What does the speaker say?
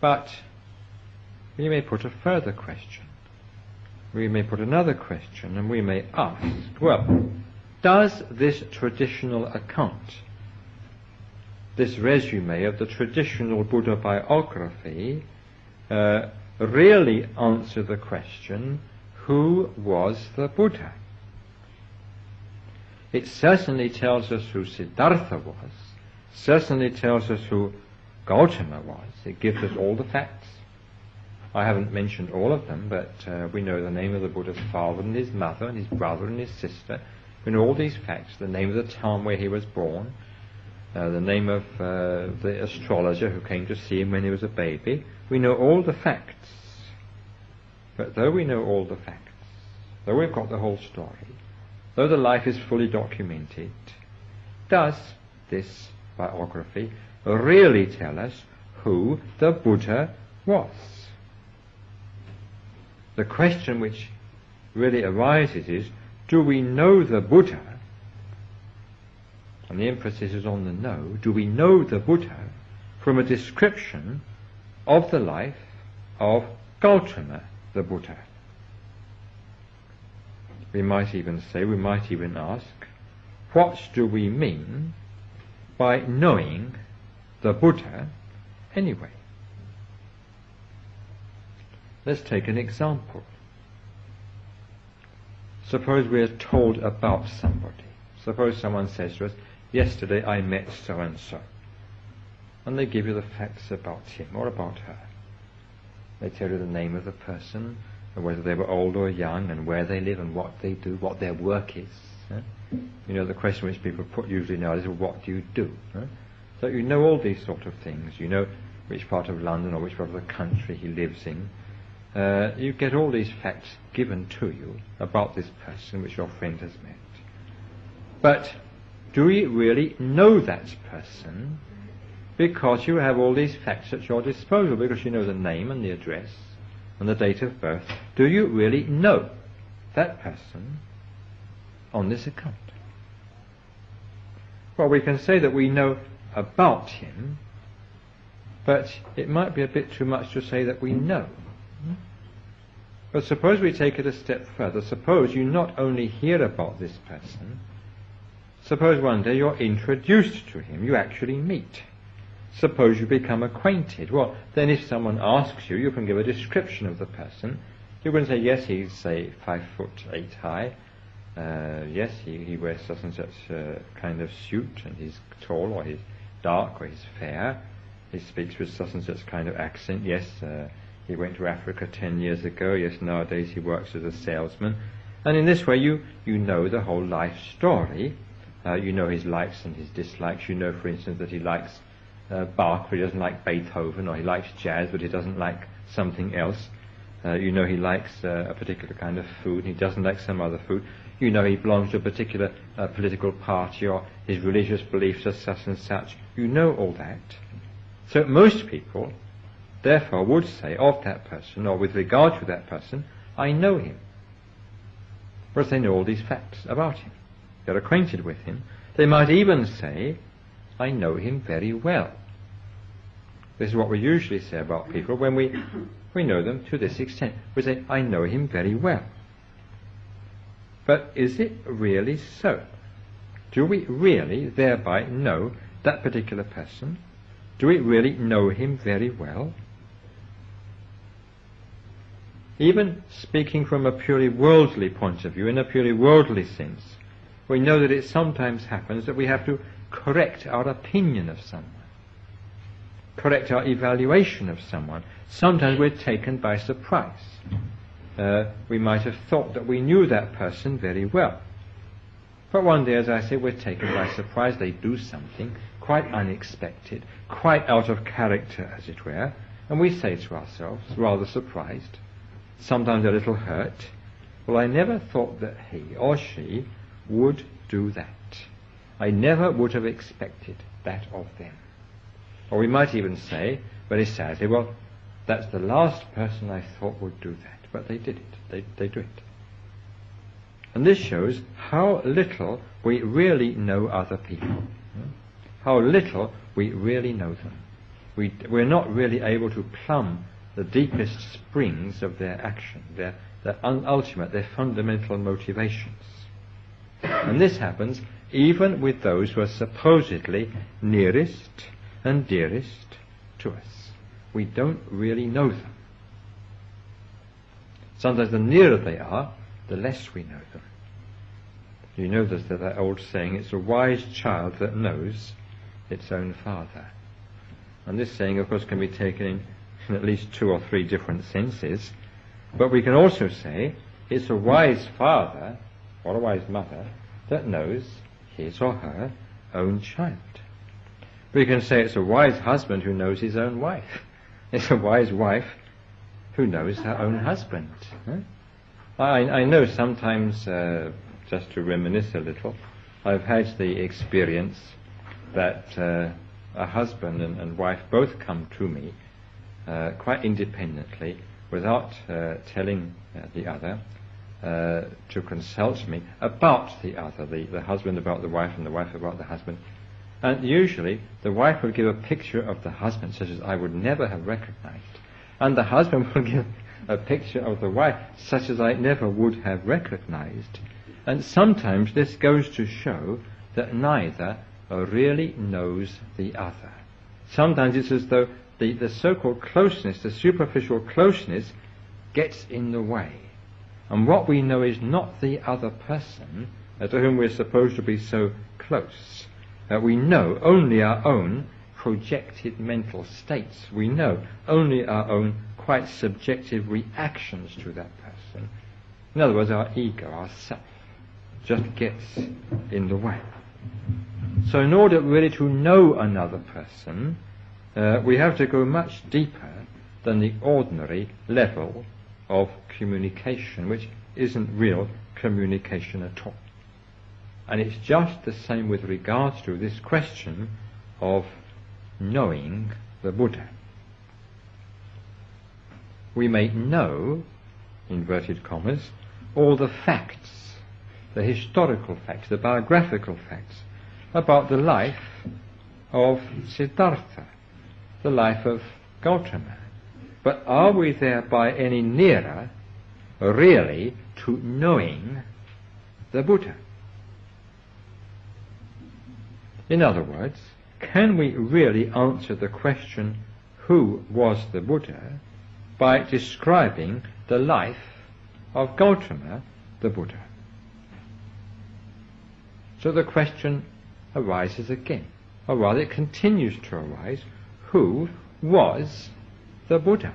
But we may put a further question. We may put another question, and we may ask, well, does this traditional account, this resume of the traditional Buddha biography, really answer the question, who was the Buddha? It certainly tells us who Siddhartha was, certainly tells us who Gautama was. It gives us all the facts. I haven't mentioned all of them, but we know the name of the Buddha's father and his mother and his brother and his sister. We know all these facts, the name of the town where he was born, the name of the astrologer who came to see him when he was a baby. We know all the facts. But though we know all the facts, though we've got the whole story, though the life is fully documented, does this biography really tell us who the Buddha was? The question which really arises is, do we know the Buddha? And the emphasis is on the know. Do we know the Buddha from a description of the life of Gautama the Buddha? We might even say, we might even ask, what do we mean by knowing the Buddha anyway? Let's take an example. Suppose we are told about somebody. Suppose someone says to us, yesterday I met so-and-so. And they give you the facts about him or about her. They tell you the name of the person, and whether they were old or young, and where they live, and what they do, what their work is. You know, the question which people put usually now is, well, what do you do? So you know all these sort of things. You know which part of London or which part of the country he lives in. You get all these facts given to you about this person which your friend has met. But do you really know that person because you have all these facts at your disposal, because you know the name and the address and the date of birth? Do you really know that person on this account? Well, we can say that we know about him, but it might be a bit too much to say that we know. But suppose we take it a step further. Suppose you not only hear about this person, suppose one day you're introduced to him, you actually meet. Suppose you become acquainted. Well, then if someone asks you, you can give a description of the person. You can say, yes, he's, say, 5'8" high. Yes, he wears such and such kind of suit, and he's tall, or he's dark, or he's fair. He speaks with such and such kind of accent. Yes, he went to Africa 10 years ago. Yes, nowadays he works as a salesman. And in this way you know the whole life story. You know his likes and his dislikes. You know, for instance, that he likes Bach, but he doesn't like Beethoven, or he likes jazz, but he doesn't like something else. You know he likes a particular kind of food, and he doesn't like some other food. You know he belongs to a particular political party, or his religious beliefs are such and such. You know all that. So most people, therefore, would say of that person, or with regard to that person, I know him. Whereas they know all these facts about him. They're acquainted with him. They might even say, I know him very well. This is what we usually say about people when we know them to this extent. We say, I know him very well. But is it really so? Do we really thereby know that particular person? Do we really know him very well? Even speaking from a purely worldly point of view, in a purely worldly sense, we know that it sometimes happens that we have to correct our opinion of someone, correct our evaluation of someone. Sometimes we're taken by surprise. We might have thought that we knew that person very well. But one day, as I say, we're taken by surprise. They do something quite unexpected, quite out of character, as it were, and we say to ourselves, rather surprised, sometimes a little hurt, well, I never thought that he or she would do that. I never would have expected that of them. Or we might even say, very sadly, well, that's the last person I thought would do that. But they did it. They do it. And this shows how little we really know other people. How little we really know them. we're not really able to plumb the deepest springs of their action, their ultimate, their fundamental motivations. And this happens even with those who are supposedly nearest and dearest to us. We don't really know them. Sometimes the nearer they are, the less we know them. You know that old saying, it's a wise child that knows its own father. And this saying, of course, can be taken in at least 2 or 3 different senses. But we can also say, it's a wise father, or a wise mother, that knows his or her own child. We can say it's a wise husband who knows his own wife. It's a wise wife who knows her own husband. I know sometimes, just to reminisce a little, I've had the experience that a husband and wife both come to me quite independently, without telling the other, to consult me about the other, the husband about the wife and the wife about the husband. And usually the wife would give a picture of the husband such as I would never have recognized, and the husband would give a picture of the wife such as I never would have recognized. And sometimes this goes to show that neither really knows the other. Sometimes it's as though the so-called closeness, the superficial closeness, gets in the way. And what we know is not the other person to whom we're supposed to be so close. We know only our own projected mental states. We know only our own quite subjective reactions to that person. In other words, our ego, our self, just gets in the way. So in order really to know another person, we have to go much deeper than the ordinary level of communication, which isn't real communication at all. And it's just the same with regards to this question of knowing the Buddha. We may know, inverted commas, all the facts, the historical facts, the biographical facts about the life of Siddhartha, the life of Gautama. But are we thereby any nearer, really, to knowing the Buddha? In other words, can we really answer the question, who was the Buddha, by describing the life of Gautama, the Buddha? So the question arises again, or rather it continues to arise, who was the Buddha?